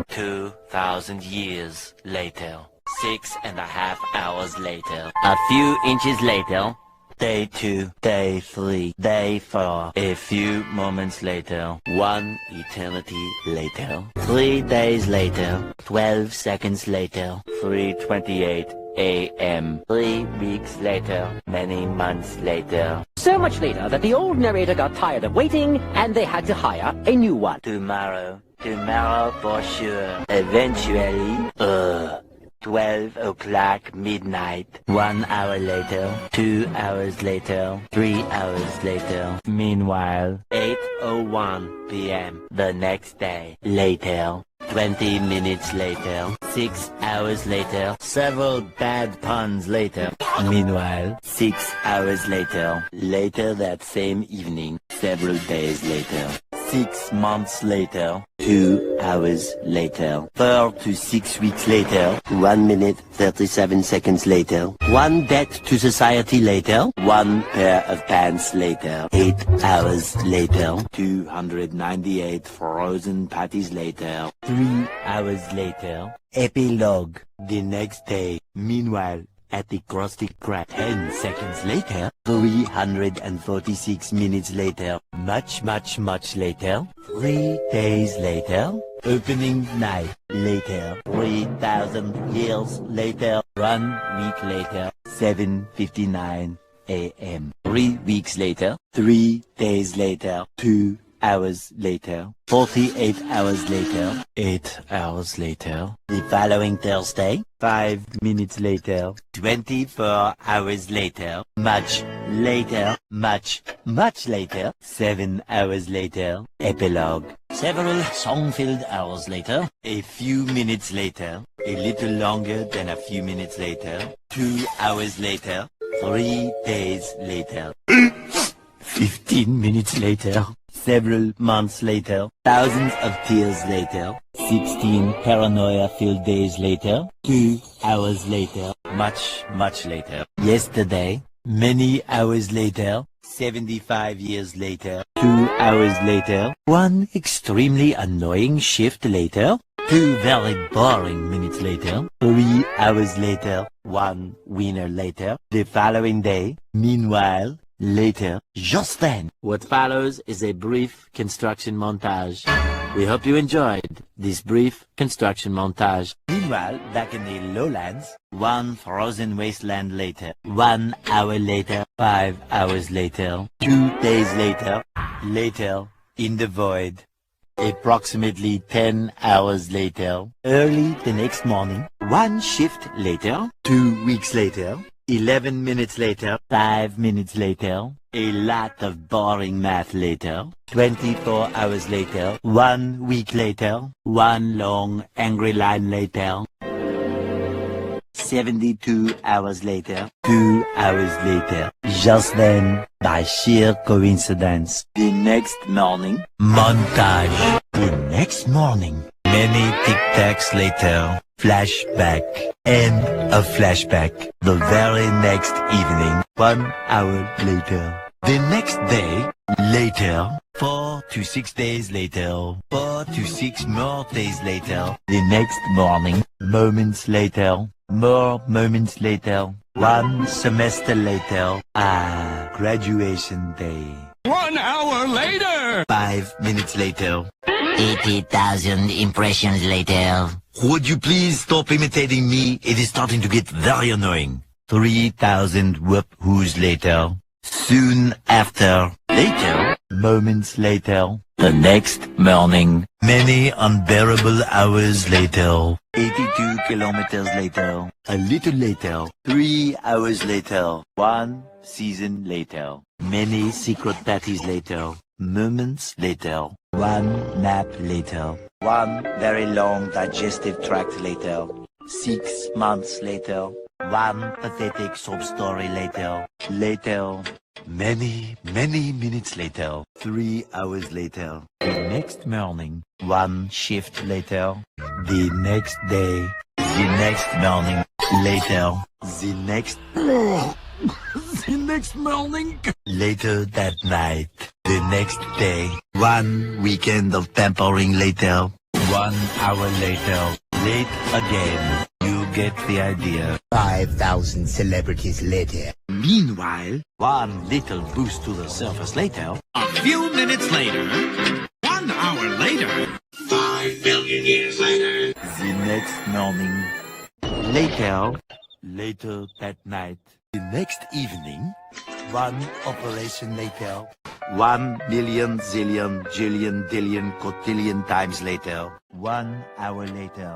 2,000 years later. 6.5 hours later. A few inches later. Day 2, Day 3, Day 4. A few moments later. 1 eternity later. 3 days later. 12 seconds later. 3:28 a.m. 3 weeks later. Many months later. So much later that the old narrator got tired of waiting and they had to hire a new one. Tomorrow for sure. Eventually, 12 o'clock midnight. 1 hour later, 2 hours later, 3 hours later. Meanwhile, 8:01 p.m. the next day. Later. 20 minutes later, 6 hours later, several bad puns later. Meanwhile, 6 hours later, later that same evening, several days later. 6 months later, 2 hours later, 4 to 6 weeks later, 1 minute 37 seconds later, 1 debt to society later, 1 pair of pants later, 8 hours later, 298 frozen patties later, 3 hours later, epilogue, the next day. Meanwhile, at the Krusty Krab, 10 seconds later, 346 minutes later, much later, 3 days later, opening night later, 3,000 years later, 1 week later, 7:59 a.m. 3 weeks later, 3 days later, 2 hours later, 48 hours later, 8 hours later, the following Thursday, 5 minutes later, 24 hours later, much later, much later, 7 hours later, epilogue, several song-filled hours later, a few minutes later, a little longer than a few minutes later, 2 hours later, 3 days later, 15 minutes later, several months later, thousands of tears later, 16 paranoia-filled days later, 2 hours later, much later, yesterday, many hours later, 75 years later, 2 hours later, 1 extremely annoying shift later, 2 very boring minutes later, 3 hours later, 1 winner later, the following day, meanwhile, later, just then. What follows is a brief construction montage. We hope you enjoyed this brief construction montage. Meanwhile, back in the lowlands, 1 frozen wasteland later, 1 hour later, 5 hours later, 2 days later, in the void, approximately 10 hours later, early the next morning, 1 shift later, 2 weeks later, 11 minutes later, 5 minutes later, a lot of boring math later, 24 hours later, 1 week later, 1 long angry line later, 72 hours later, 2 hours later, just then, by sheer coincidence, the next morning, montage, the next morning, many tic-tacs later, flashback, and a flashback, the very next evening, 1 hour later, the next day, later, 4 to 6 days later, 4 to 6 more days later, the next morning, moments later, more moments later, 1 semester later, graduation day. 1 hour later! 5 minutes later. 80,000 impressions later. Would you please stop imitating me? It is starting to get very annoying. 3,000 whoop-whoos later. Soon after. Later. Moments later. The next morning. Many unbearable hours later. 82 kilometers later. A little later. 3 hours later. 1 season later. Many secret parties later. Moments later. 1 nap later. 1 very long digestive tract later. 6 months later. 1 pathetic sob story later. Later. Many minutes later. 3 hours later. The next morning. 1 shift later. The next day. The next morning. Later. The next... The next morning. Later that night. The next day. 1 weekend of pampering later. 1 hour later. Late again. You get the idea. 5,000 celebrities later. Meanwhile, 1 little boost to the surface later. A few minutes later. 1 hour later. 5 million years later. The next morning. Later. Later that night. The next evening. 1 operation later. 1 million, zillion, jillion, dillion, cotillion times later. 1 hour later.